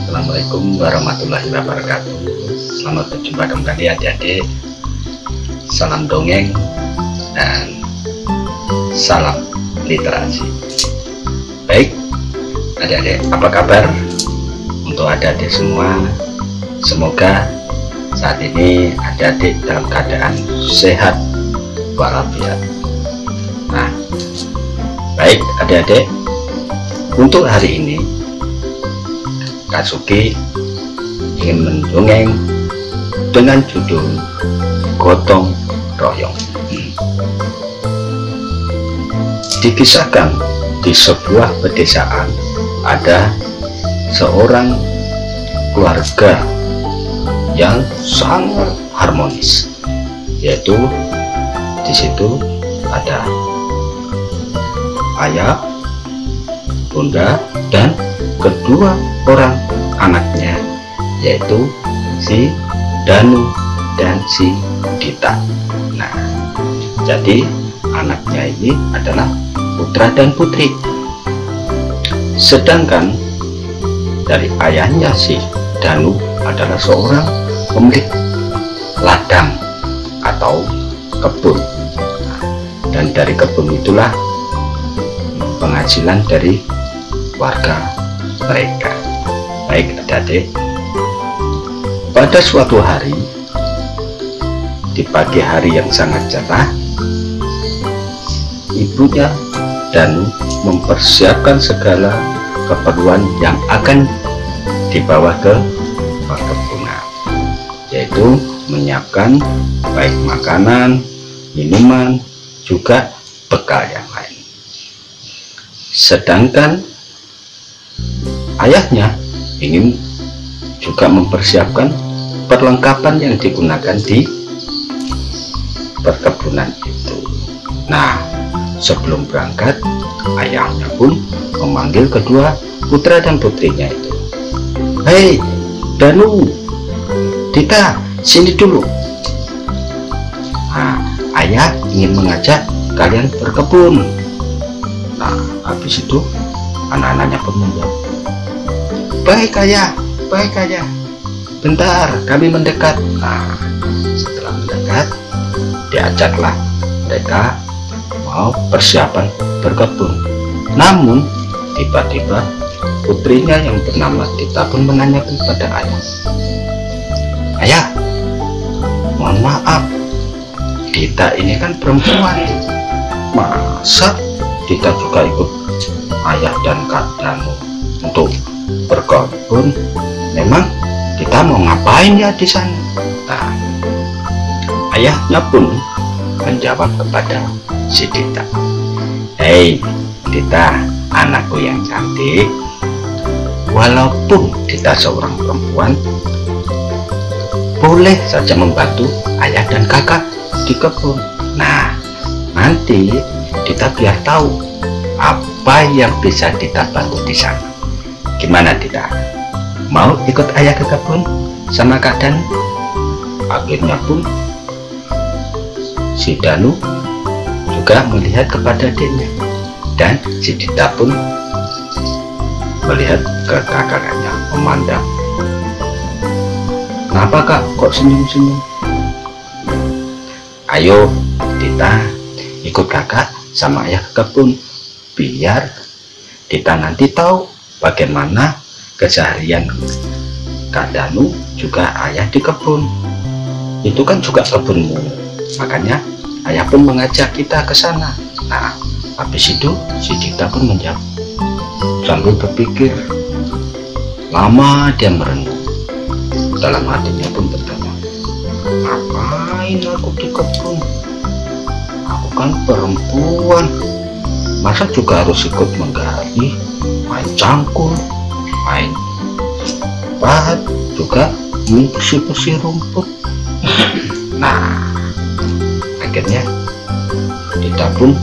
Assalamualaikum warahmatullahi wabarakatuh. Selamat berjumpa kembali adik-adik. Salam dongeng dan salam literasi. Baik adik-adik, apa kabar untuk adik-adik semua? Semoga saat ini adik-adik dalam keadaan sehat walafiat. Nah, baik adik-adik, untuk hari ini Kak Suki ingin mendongeng dengan judul Gotong Royong. Dikisahkan di sebuah pedesaan ada seorang keluarga yang sangat harmonis, yaitu di situ ada ayah, bunda, dan kedua orang anaknya, yaitu si Danu dan si Dita. Nah, jadi anaknya ini adalah putra dan putri. Sedangkan dari ayahnya si Danu adalah seorang pemilik ladang atau kebun. Nah, dan dari kebun itulah penghasilan dari warga mereka. Baik adik-adik, pada suatu hari di pagi hari yang sangat cerah, ibunya Danu mempersiapkan segala keperluan yang akan dibawa ke perkebunan, yaitu menyiapkan baik makanan, minuman, juga bekal yang lain. Sedangkan ayahnya ingin juga mempersiapkan perlengkapan yang digunakan di perkebunan itu. Nah, sebelum berangkat, ayahnya pun memanggil kedua putra dan putrinya itu. Hei Danu, Dita, sini dulu. Nah, ayah ingin mengajak kalian berkebun. Nah, habis itu anak-anaknya pun menjawab, baik ayah, bentar kami mendekat. Nah, setelah mendekat, diajaklah mereka mau persiapan berkebun. Namun tiba-tiba putrinya yang bernama Dita pun menanyakan pada ayah, ayah, mohon maaf, Dita ini kan perempuan, masa Dita juga ikut ayah dan Kak Danu untuk berkebun? Memang Dita mau ngapain ya di sana? Nah, ayahnya pun menjawab kepada si Dita, hei Dita, anakku yang cantik, walaupun Dita seorang perempuan, boleh saja membantu ayah dan kakak di kebun. Nah, nanti Dita biar tahu apa yang bisa Dita bantu di sana. Gimana Dita? Mau ikut ayah ke kebun sama Kak Dan? Akhirnya pun si Danu juga melihat kepada adiknya, dan si Dita pun melihat ke kakaknya, memandang. Kenapa Kak kok senyum-senyum? Ayo Dita, ikut kakak sama ayah ke kebun, biar Dita nanti tahu bagaimana keseharian Kak Danu juga ayah di kebun. Itu kan juga kebunmu, makanya ayah pun mengajak kita ke sana. Nah, habis itu si Dita pun menjawab sambil berpikir. Lama dia merenung. Dalam hatinya pun bertanya, ngapain aku di kebun? Aku kan perempuan, masa juga harus ikut menggali, main cangkul, main pahat, juga bersih-bersih rumput. Nah, akhirnya Dita pun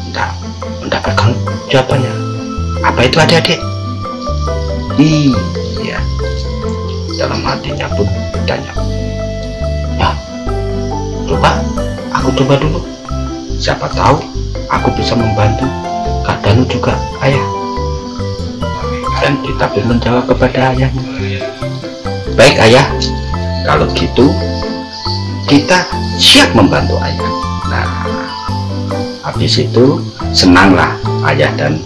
tidak mendapatkan jawabannya. Apa itu adik-adik? Iya, dalam hatinya pun bertanya, ya aku coba dulu, siapa tahu aku bisa membantu Kak Danu juga ayah. Dan Dita tapi menjawab kepada ayahnya, baik ayah, kalau gitu kita siap membantu ayah. Nah, habis itu senanglah ayah dan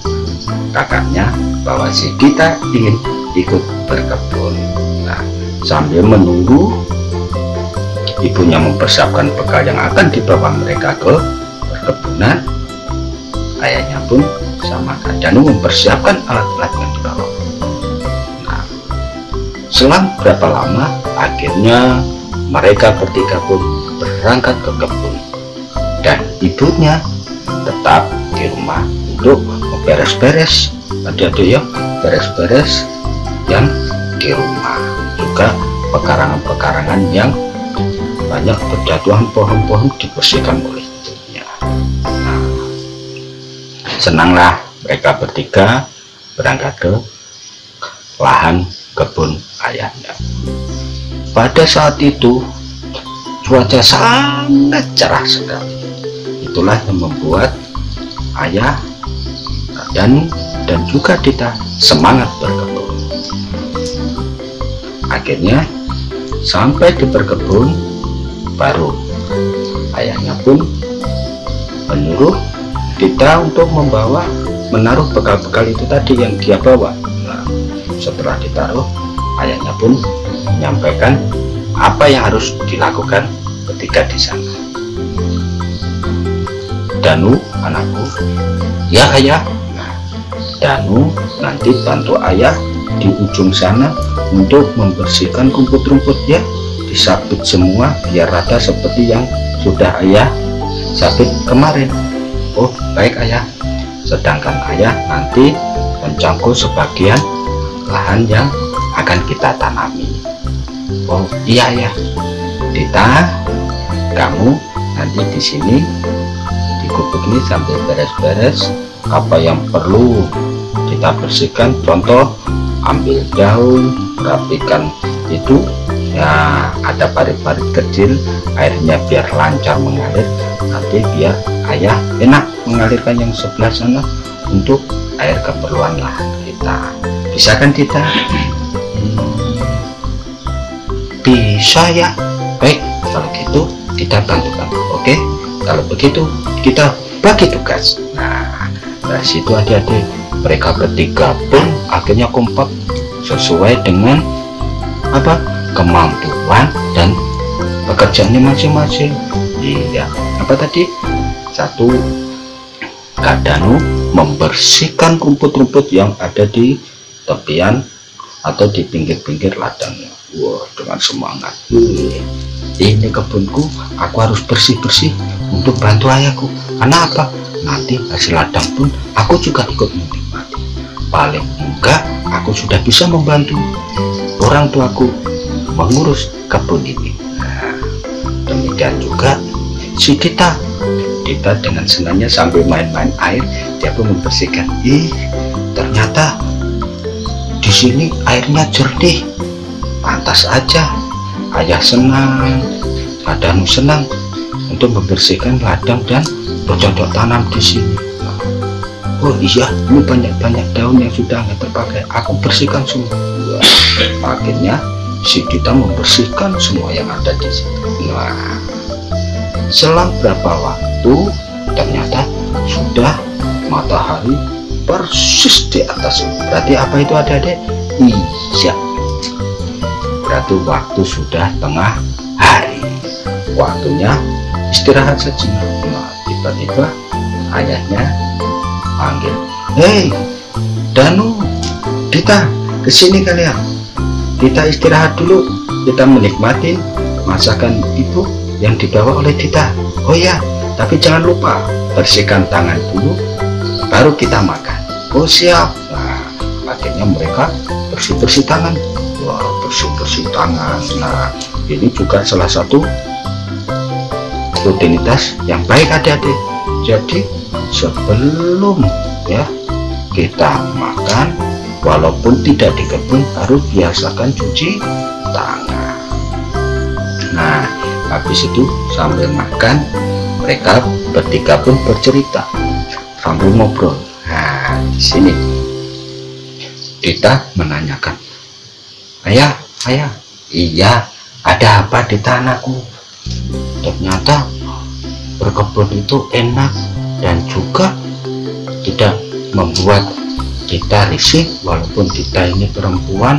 kakaknya bahwa si Dita ingin ikut berkebun. Nah, sambil menunggu ibunya mempersiapkan bekal yang akan dibawa mereka ke perkebunan, ayahnya pun sama Kak Danu mempersiapkan alat-alat yang dibawa. Nah, selang berapa lama akhirnya mereka bertiga pun berangkat ke kebun, dan ibunya tetap di rumah untuk beres-beres, adik-adik ya, beres-beres yang di rumah, juga pekarangan-pekarangan yang banyak berjatuhan pohon-pohon dibersihkan oleh ibunya. Nah, senanglah mereka bertiga berangkat ke lahan kebun ayahnya. Pada saat itu cuaca sangat cerah sekali. Itulah yang membuat ayah dan juga Dita semangat berkebun. Akhirnya sampai di perkebun, baru ayahnya pun menyuruh Dita untuk menaruh bekal-bekal itu tadi yang dia bawa. Nah, setelah ditaruh, ayahnya pun menyampaikan apa yang harus dilakukan ketika di sana. Danu, anakku, ya ayah. Nah, Danu nanti bantu ayah di ujung sana untuk membersihkan rumput-rumput ya, disabit semua biar rata seperti yang sudah ayah sabit kemarin. Oh baik ayah. Sedangkan ayah nanti mencangkul sebagian lahan yang akan kita tanami. Oh iya ayah. Dita, kamu nanti di sini di gubuk ini sambil beres-beres apa yang perlu kita bersihkan. Contoh ambil daun, rapikan itu ya, ada parit-parit kecil, airnya biar lancar mengalir, nanti biar ayah enak mengalirkan yang sebelah sana untuk air keperluan lahan kita. Bisa kan Dita? Bisa ya. Baik, kalau gitu kita bantu-bantu. Oke, kalau begitu kita bagi tugas. Nah, dari situ adik-adik mereka bertiga pun akhirnya kompak sesuai dengan apa kemampuan dan pekerjaannya masing-masing. Iya, apa tadi? Satu, Kak Danu membersihkan rumput-rumput yang ada di tepian atau di pinggir-pinggir ladangnya. Wah, dengan semangat. Ini kebunku, aku harus bersih-bersih untuk bantu ayahku. Karena apa? Nanti hasil ladang pun aku juga ikut menikmati. Paling enggak aku sudah bisa membantu orang tuaku mengurus kebun ini. Nah, demikian juga si Dita dengan senangnya sambil main-main air, dia pun membersihkan. Ternyata di sini airnya jernih. Pantas aja ayah senang, Kak Danu senang untuk membersihkan ladang dan bercocok tanam di sini. Oh iya, ini banyak-banyak daun yang sudah nggak terpakai, aku bersihkan semua. Akhirnya si Dita membersihkan semua yang ada di sini. Nah, selang berapa waktu ternyata sudah matahari persis di atas. Berarti apa itu adik-adik? Iya, berarti waktu sudah tengah hari, waktunya istirahat sejenak. Nah, tiba-tiba ayahnya panggil, hei Danu, Dita, kesini kalian. Kita istirahat dulu, kita menikmati masakan ibu yang dibawa oleh Dita. Oh ya, tapi jangan lupa bersihkan tangan dulu, baru kita makan. Oh siap. Nah, akhirnya mereka bersih-bersih tangan. Wah, bersih-bersih tangan. Nah, ini juga salah satu rutinitas yang baik adik-adik. Jadi sebelum ya kita makan, walaupun tidak di kebun, harus biasakan cuci tangan. Nah, habis itu sambil makan mereka bertiga pun bercerita sambil ngobrol. Nah, di sini Dita menanyakan, ayah, iya, ada apa di tanahku? Ternyata berkebun itu enak dan juga tidak membuat Dita risih. Walaupun Dita ini perempuan,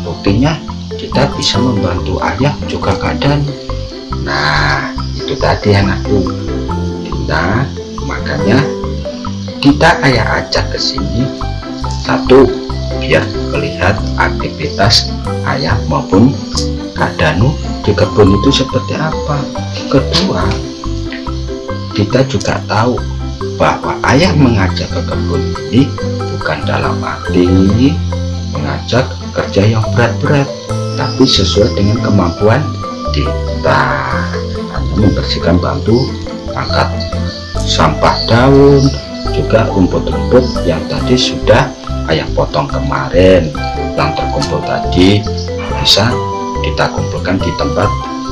buktinya Dita bisa membantu ayah juga keadaan. Nah, itu tadi anakku Dita. Makanya Dita ayah ajak ke sini, satu, biar melihat aktivitas ayah maupun Kak Danu di kebun itu seperti apa. Kedua, Dita juga tahu bahwa ayah mengajak ke kebun ini bukan dalam arti mengajak kerja yang berat-berat, tapi sesuai dengan kemampuan Dita. Hanya membersihkan, bantu angkat sampah daun, juga rumput-rumput yang tadi sudah ayah potong kemarin, yang terkumpul tadi bisa kita kumpulkan di tempat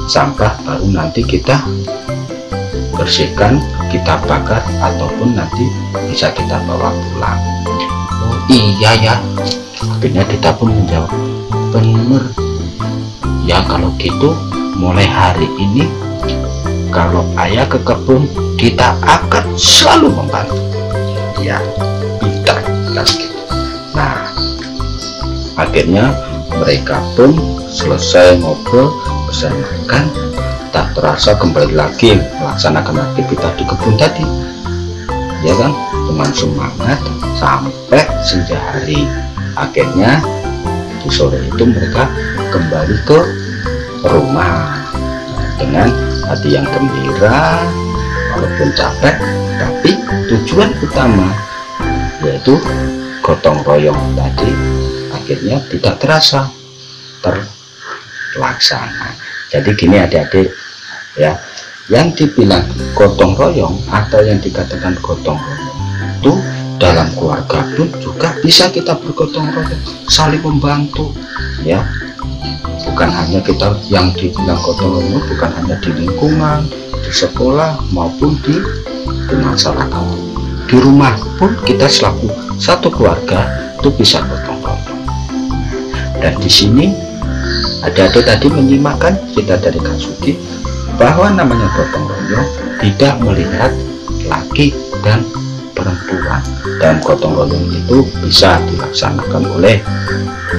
sampah, baru nanti kita bersihkan, kita bakar, ataupun nanti bisa kita bawa pulang. Oh iya ya, akhirnya Dita pun menjawab, bener ya, kalau gitu mulai hari ini kalau ayah ke kebun Dita akan selalu membantu. Ya, pintar kan gitu. Nah, akhirnya mereka pun selesai ngobrol, selesai makan, tak terasa kembali lagi melaksanakan aktivitas di kebun tadi, ya kan, dengan semangat sampai senja hari. Akhirnya di sore itu mereka kembali ke rumah dengan hati yang gembira, walaupun capek, tapi tujuan utama yaitu gotong royong tadi akhirnya tidak terasa terlaksana. Jadi gini adik-adik ya, yang dibilang gotong royong atau yang dikatakan gotong royong itu dalam keluarga pun juga bisa kita bergotong royong, saling membantu ya. Bukan hanya kita yang dibilang gotong royong, bukan hanya di lingkungan, di sekolah maupun di masyarakat. Di rumah pun kita selaku satu keluarga itu bisa gotong royong. Dan di sini adik-adik tadi menyimakkan cerita dari Kak Sudi bahwa namanya gotong royong tidak melihat laki dan perempuan. Dalam gotong royong itu bisa dilaksanakan oleh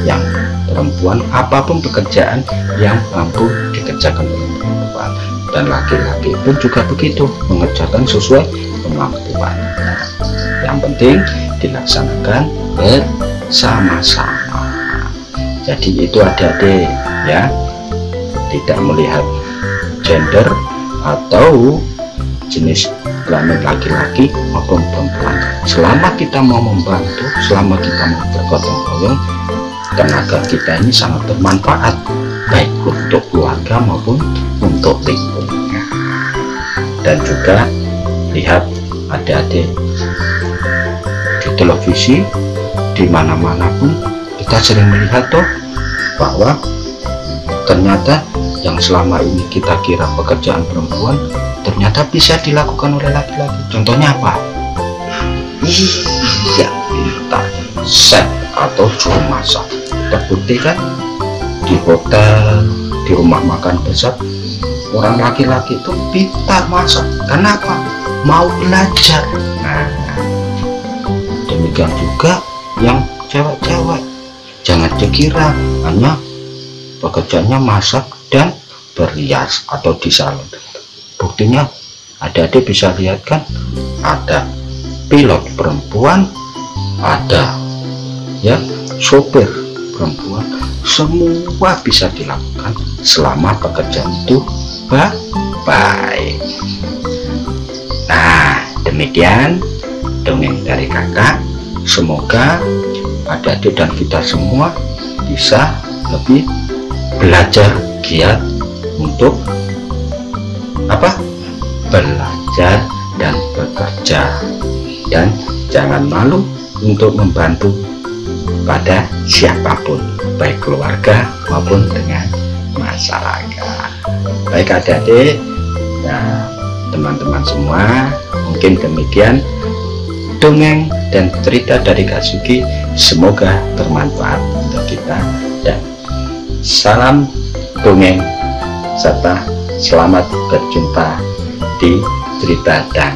yang perempuan, apapun pekerjaan yang mampu dikerjakan oleh perempuan, dan laki-laki pun juga begitu, mengerjakan sesuai kemampuan. Yang penting dilaksanakan bersama-sama. Jadi itu adik-adik ya, tidak melihat gender atau jenis kelamin laki-laki maupun perempuan. Selama kita mau membantu, selama kita mau bergotong royong, tenaga kita ini sangat bermanfaat, baik untuk keluarga maupun untuk lingkungan. Dan juga lihat adik-adik di televisi, di mana-mana pun kita sering melihat tuh bahwa ternyata yang selama ini kita kira pekerjaan perempuan ternyata bisa dilakukan oleh laki-laki. Contohnya apa? Iya, pintar, chef atau juru masak. Terbukti kan di hotel, di rumah makan besar, orang laki-laki itu pintar masak. Kenapa? Mau belajar. Nah, demikian juga yang cewek-cewek, jangan dikira hanya pekerjaannya masak dan berhias atau di salon. Buktinya adik-adik bisa lihat kan, ada pilot perempuan, ada ya sopir perempuan, semua bisa dilakukan selama pekerjaan itu baik. Nah, demikian dongeng dari kakak. Semoga adik-adik dan kita semua bisa lebih belajar giat untuk apa? Belajar dan bekerja, dan jangan malu untuk membantu pada siapapun, baik keluarga maupun dengan masyarakat. Baik adik-adik, nah teman-teman semua, mungkin demikian dongeng dan cerita dari Kak Sugi semoga bermanfaat untuk kita, dan salam dongeng serta selamat berjumpa di cerita dan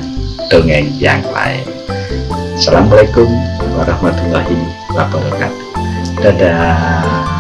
dongeng yang lain. Assalamualaikum warahmatullahi wabarakatuh. Dadah.